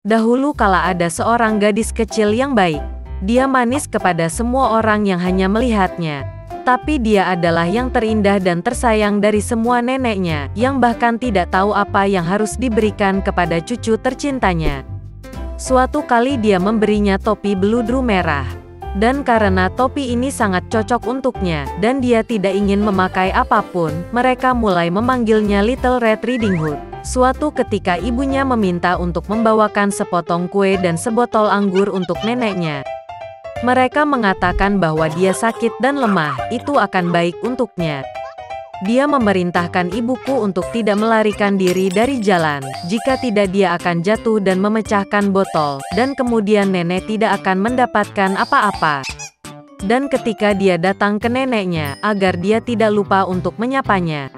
Dahulu kala ada seorang gadis kecil yang baik. Dia manis kepada semua orang yang hanya melihatnya. Tapi dia adalah yang terindah dan tersayang dari semua neneknya, yang bahkan tidak tahu apa yang harus diberikan kepada cucu tercintanya. Suatu kali dia memberinya topi beludru merah. Dan karena topi ini sangat cocok untuknya, dan dia tidak ingin memakai apapun, mereka mulai memanggilnya Little Red Riding Hood. Suatu ketika ibunya meminta untuk membawakan sepotong kue dan sebotol anggur untuk neneknya. Mereka mengatakan bahwa dia sakit dan lemah, itu akan baik untuknya. Dia memerintahkan ibuku untuk tidak melarikan diri dari jalan, jika tidak dia akan jatuh dan memecahkan botol, dan kemudian nenek tidak akan mendapatkan apa-apa. Dan ketika dia datang ke neneknya, agar dia tidak lupa untuk menyapanya.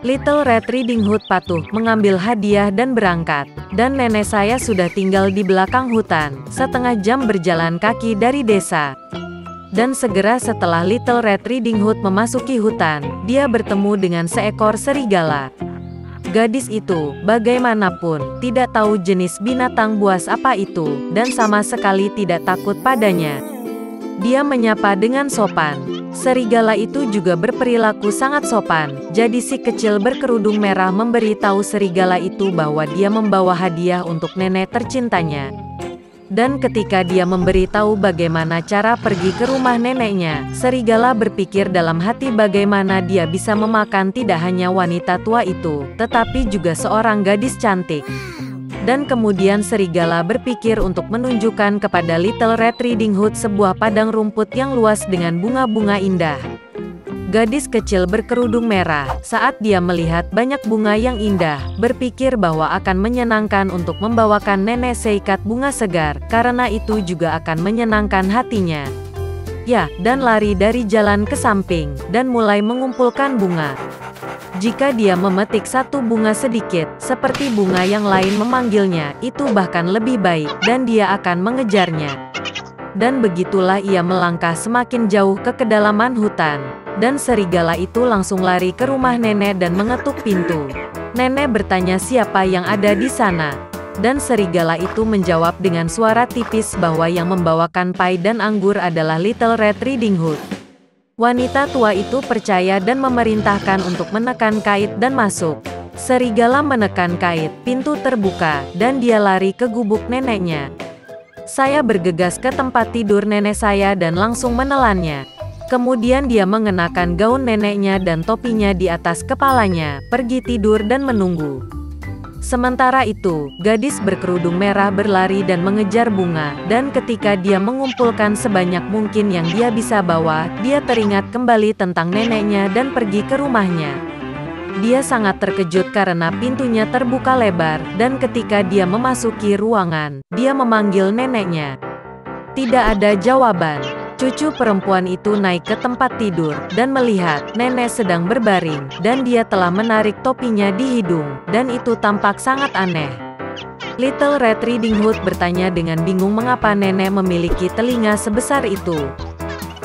Little Red Riding Hood patuh mengambil hadiah dan berangkat. Dan nenek saya sudah tinggal di belakang hutan, setengah jam berjalan kaki dari desa. Dan segera setelah Little Red Riding Hood memasuki hutan, dia bertemu dengan seekor serigala. Gadis itu, bagaimanapun, tidak tahu jenis binatang buas apa itu, dan sama sekali tidak takut padanya. Dia menyapa dengan sopan. Serigala itu juga berperilaku sangat sopan, jadi si kecil berkerudung merah memberitahu serigala itu bahwa dia membawa hadiah untuk nenek tercintanya. Dan ketika dia memberitahu bagaimana cara pergi ke rumah neneknya, serigala berpikir dalam hati bagaimana dia bisa memakan tidak hanya wanita tua itu, tetapi juga seorang gadis cantik. Dan kemudian serigala berpikir untuk menunjukkan kepada Little Red Riding Hood sebuah padang rumput yang luas dengan bunga-bunga indah. Gadis kecil berkerudung merah, saat dia melihat banyak bunga yang indah, berpikir bahwa akan menyenangkan untuk membawakan nenek seikat bunga segar, karena itu juga akan menyenangkan hatinya. Ya, dan lari dari jalan ke samping, dan mulai mengumpulkan bunga. Jika dia memetik satu bunga sedikit, seperti bunga yang lain memanggilnya, itu bahkan lebih baik, dan dia akan mengejarnya. Dan begitulah ia melangkah semakin jauh ke kedalaman hutan. Dan serigala itu langsung lari ke rumah nenek dan mengetuk pintu. Nenek bertanya siapa yang ada di sana. Dan serigala itu menjawab dengan suara tipis bahwa yang membawakan pai dan anggur adalah Little Red Riding Hood. Wanita tua itu percaya dan memerintahkan untuk menekan kait dan masuk. Serigala menekan kait, pintu terbuka, dan dia lari ke gubuk neneknya. Saya bergegas ke tempat tidur nenek saya dan langsung menelannya. Kemudian dia mengenakan gaun neneknya dan topinya di atas kepalanya, pergi tidur dan menunggu. Sementara itu, gadis berkerudung merah berlari dan mengejar bunga, dan ketika dia mengumpulkan sebanyak mungkin yang dia bisa bawa, dia teringat kembali tentang neneknya dan pergi ke rumahnya. Dia sangat terkejut karena pintunya terbuka lebar, dan ketika dia memasuki ruangan, dia memanggil neneknya. Tidak ada jawaban. Cucu perempuan itu naik ke tempat tidur, dan melihat nenek sedang berbaring, dan dia telah menarik topinya di hidung, dan itu tampak sangat aneh. Little Red Riding Hood bertanya dengan bingung mengapa nenek memiliki telinga sebesar itu.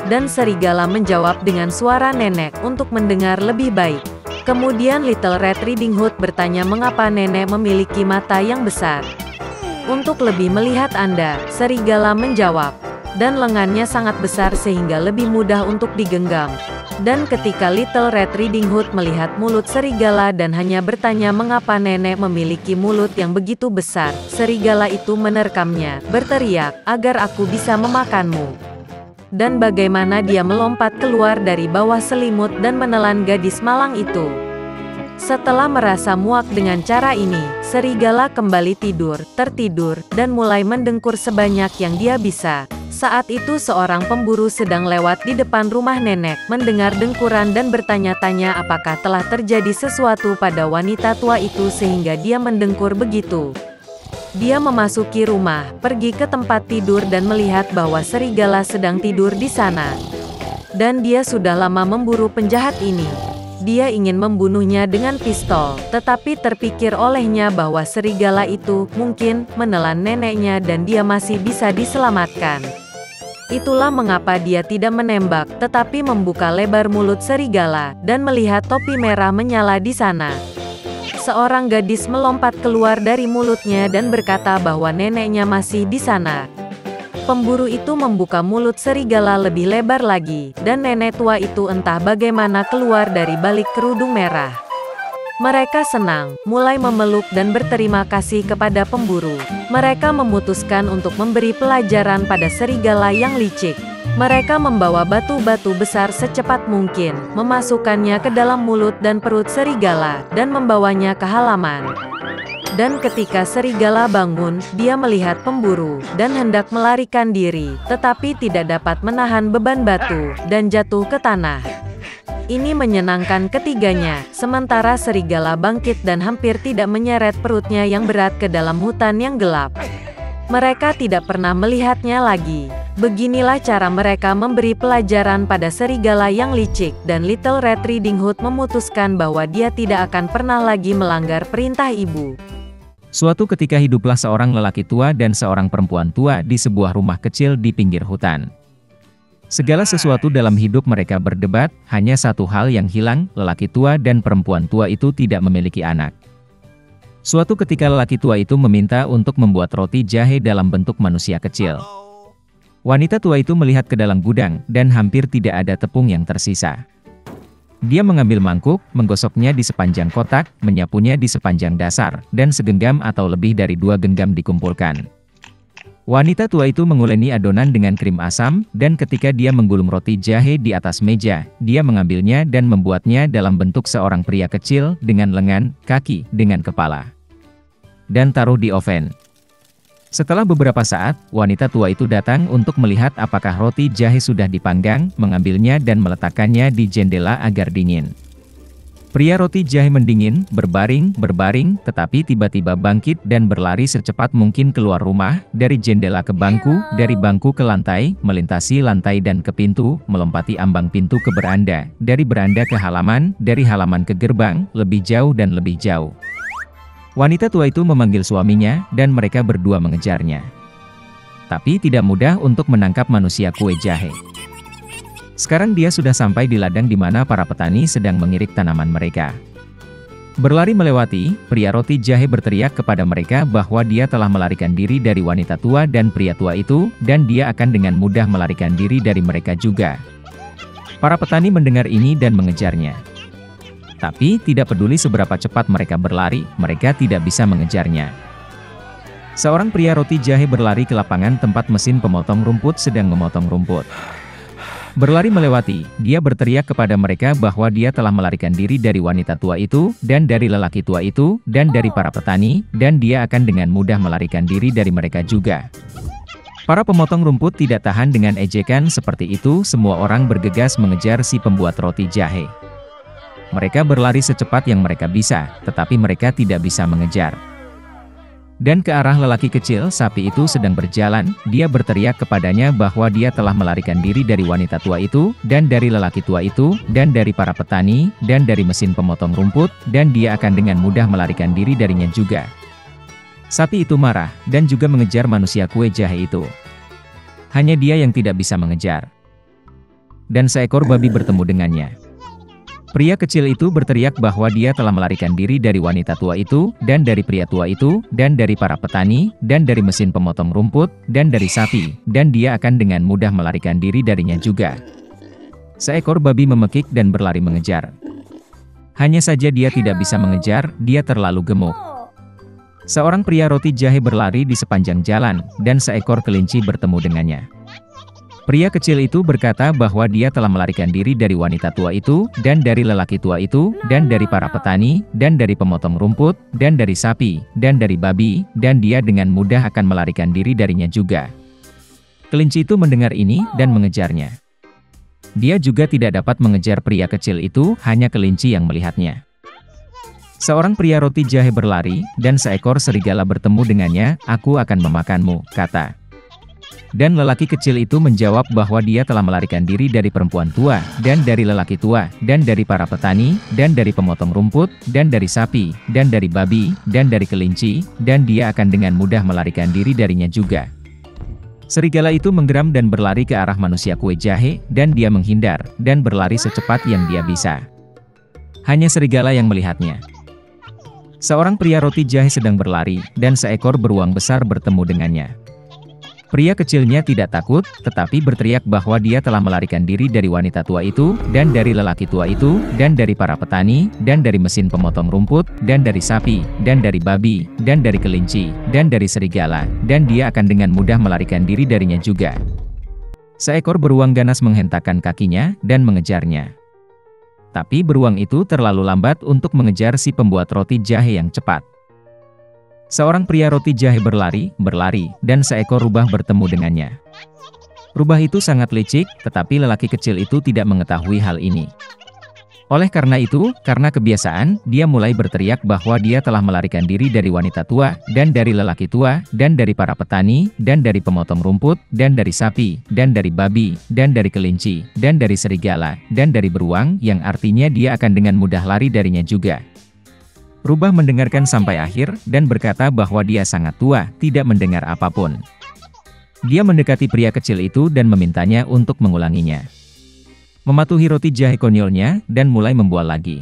Dan serigala menjawab dengan suara nenek untuk mendengar lebih baik. Kemudian Little Red Riding Hood bertanya mengapa nenek memiliki mata yang besar. Untuk lebih melihat Anda, serigala menjawab. Dan lengannya sangat besar sehingga lebih mudah untuk digenggam. Dan ketika Little Red Riding Hood melihat mulut serigala dan hanya bertanya mengapa nenek memiliki mulut yang begitu besar, serigala itu menerkamnya, berteriak, agar aku bisa memakanmu. Dan bagaimana dia melompat keluar dari bawah selimut dan menelan gadis malang itu. Setelah merasa muak dengan cara ini, serigala kembali tertidur, dan mulai mendengkur sebanyak yang dia bisa. Saat itu seorang pemburu sedang lewat di depan rumah nenek, mendengar dengkuran dan bertanya-tanya apakah telah terjadi sesuatu pada wanita tua itu sehingga dia mendengkur begitu. Dia memasuki rumah, pergi ke tempat tidur dan melihat bahwa serigala sedang tidur di sana. Dan dia sudah lama memburu penjahat ini. Dia ingin membunuhnya dengan pistol, tetapi terpikir olehnya bahwa serigala itu mungkin menelan neneknya dan dia masih bisa diselamatkan. Itulah mengapa dia tidak menembak, tetapi membuka lebar mulut serigala, dan melihat topi merah menyala di sana. Seorang gadis melompat keluar dari mulutnya dan berkata bahwa neneknya masih di sana. Pemburu itu membuka mulut serigala lebih lebar lagi, dan nenek tua itu entah bagaimana keluar dari balik kerudung merah. Mereka senang, mulai memeluk dan berterima kasih kepada pemburu. Mereka memutuskan untuk memberi pelajaran pada serigala yang licik. Mereka membawa batu-batu besar secepat mungkin, memasukkannya ke dalam mulut dan perut serigala, dan membawanya ke halaman. Dan ketika serigala bangun, dia melihat pemburu, dan hendak melarikan diri, tetapi tidak dapat menahan beban batu, dan jatuh ke tanah. Ini menyenangkan ketiganya, sementara serigala bangkit dan hampir tidak menyeret perutnya yang berat ke dalam hutan yang gelap. Mereka tidak pernah melihatnya lagi. Beginilah cara mereka memberi pelajaran pada serigala yang licik, dan Little Red Riding Hood memutuskan bahwa dia tidak akan pernah lagi melanggar perintah ibu. Suatu ketika hiduplah seorang lelaki tua dan seorang perempuan tua di sebuah rumah kecil di pinggir hutan. Segala sesuatu dalam hidup mereka berdebat, hanya satu hal yang hilang, lelaki tua dan perempuan tua itu tidak memiliki anak. Suatu ketika lelaki tua itu meminta untuk membuat roti jahe dalam bentuk manusia kecil. Wanita tua itu melihat ke dalam gudang, dan hampir tidak ada tepung yang tersisa. Dia mengambil mangkuk, menggosoknya di sepanjang kotak, menyapunya di sepanjang dasar, dan segenggam atau lebih dari 2 genggam dikumpulkan. Wanita tua itu menguleni adonan dengan krim asam, dan ketika dia menggulung roti jahe di atas meja, dia mengambilnya dan membuatnya dalam bentuk seorang pria kecil, dengan lengan, kaki, dengan kepala. Dan taruh di oven. Setelah beberapa saat, wanita tua itu datang untuk melihat apakah roti jahe sudah dipanggang, mengambilnya dan meletakkannya di jendela agar dingin. Pria roti jahe mendingin, berbaring, tetapi tiba-tiba bangkit dan berlari secepat mungkin keluar rumah, dari jendela ke bangku, dari bangku ke lantai, melintasi lantai dan ke pintu, melompati ambang pintu ke beranda, dari beranda ke halaman, dari halaman ke gerbang, lebih jauh dan lebih jauh. Wanita tua itu memanggil suaminya, dan mereka berdua mengejarnya. Tapi tidak mudah untuk menangkap manusia kue jahe. Sekarang dia sudah sampai di ladang di mana para petani sedang mengirik tanaman mereka. Berlari melewati, pria roti jahe berteriak kepada mereka bahwa dia telah melarikan diri dari wanita tua dan pria tua itu, dan dia akan dengan mudah melarikan diri dari mereka juga. Para petani mendengar ini dan mengejarnya. Tapi tidak peduli seberapa cepat mereka berlari, mereka tidak bisa mengejarnya. Seorang pria roti jahe berlari ke lapangan tempat mesin pemotong rumput sedang memotong rumput. Berlari melewati, dia berteriak kepada mereka bahwa dia telah melarikan diri dari wanita tua itu, dan dari lelaki tua itu, dan dari para petani, dan dia akan dengan mudah melarikan diri dari mereka juga. Para pemotong rumput tidak tahan dengan ejekan seperti itu, semua orang bergegas mengejar si pembuat roti jahe. Mereka berlari secepat yang mereka bisa, tetapi mereka tidak bisa mengejar. Dan ke arah lelaki kecil, sapi itu sedang berjalan, dia berteriak kepadanya bahwa dia telah melarikan diri dari wanita tua itu, dan dari lelaki tua itu, dan dari para petani, dan dari mesin pemotong rumput, dan dia akan dengan mudah melarikan diri darinya juga. Sapi itu marah, dan juga mengejar manusia kue jahe itu. Hanya dia yang tidak bisa mengejar. Dan seekor babi bertemu dengannya. Pria kecil itu berteriak bahwa dia telah melarikan diri dari wanita tua itu, dan dari pria tua itu, dan dari para petani, dan dari mesin pemotong rumput, dan dari sapi, dan dia akan dengan mudah melarikan diri darinya juga. Seekor babi memekik dan berlari mengejar. Hanya saja dia tidak bisa mengejar, dia terlalu gemuk. Seorang pria roti jahe berlari di sepanjang jalan, dan seekor kelinci bertemu dengannya. Pria kecil itu berkata bahwa dia telah melarikan diri dari wanita tua itu, dan dari lelaki tua itu, dan dari para petani, dan dari pemotong rumput, dan dari sapi, dan dari babi, dan dia dengan mudah akan melarikan diri darinya juga. Kelinci itu mendengar ini, dan mengejarnya. Dia juga tidak dapat mengejar pria kecil itu, hanya kelinci yang melihatnya. Seorang pria roti jahe berlari, dan seekor serigala bertemu dengannya, "Aku akan memakanmu," kata. Dan lelaki kecil itu menjawab bahwa dia telah melarikan diri dari perempuan tua, dan dari lelaki tua, dan dari para petani, dan dari pemotong rumput, dan dari sapi, dan dari babi, dan dari kelinci, dan dia akan dengan mudah melarikan diri darinya juga. Serigala itu menggeram dan berlari ke arah manusia kue jahe, dan dia menghindar, dan berlari secepat yang dia bisa. Hanya serigala yang melihatnya. Seorang pria roti jahe sedang berlari, dan seekor beruang besar bertemu dengannya. Pria kecilnya tidak takut, tetapi berteriak bahwa dia telah melarikan diri dari wanita tua itu, dan dari lelaki tua itu, dan dari para petani, dan dari mesin pemotong rumput, dan dari sapi, dan dari babi, dan dari kelinci, dan dari serigala, dan dia akan dengan mudah melarikan diri darinya juga. Seekor beruang ganas menghentakkan kakinya, dan mengejarnya. Tapi beruang itu terlalu lambat untuk mengejar si pembuat roti jahe yang cepat. Seorang pria roti jahe berlari, dan seekor rubah bertemu dengannya. Rubah itu sangat licik, tetapi lelaki kecil itu tidak mengetahui hal ini. Oleh karena itu, karena kebiasaan, dia mulai berteriak bahwa dia telah melarikan diri dari wanita tua, dan dari lelaki tua, dan dari para petani, dan dari pemotong rumput, dan dari sapi, dan dari babi, dan dari kelinci, dan dari serigala, dan dari beruang, yang artinya dia akan dengan mudah lari darinya juga. Rubah mendengarkan sampai akhir, dan berkata bahwa dia sangat tua, tidak mendengar apapun. Dia mendekati pria kecil itu dan memintanya untuk mengulanginya. Mematuhi roti jahe konyolnya, dan mulai membual lagi.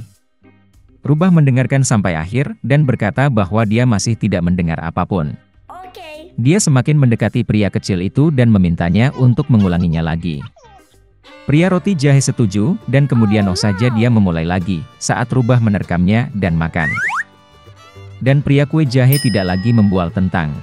Rubah mendengarkan sampai akhir, dan berkata bahwa dia masih tidak mendengar apapun. Dia semakin mendekati pria kecil itu dan memintanya untuk mengulanginya lagi. Pria roti jahe setuju, dan kemudian saja dia memulai lagi, saat Rubah menerkamnya dan makan. Dan pria kue jahe tidak lagi membual tentang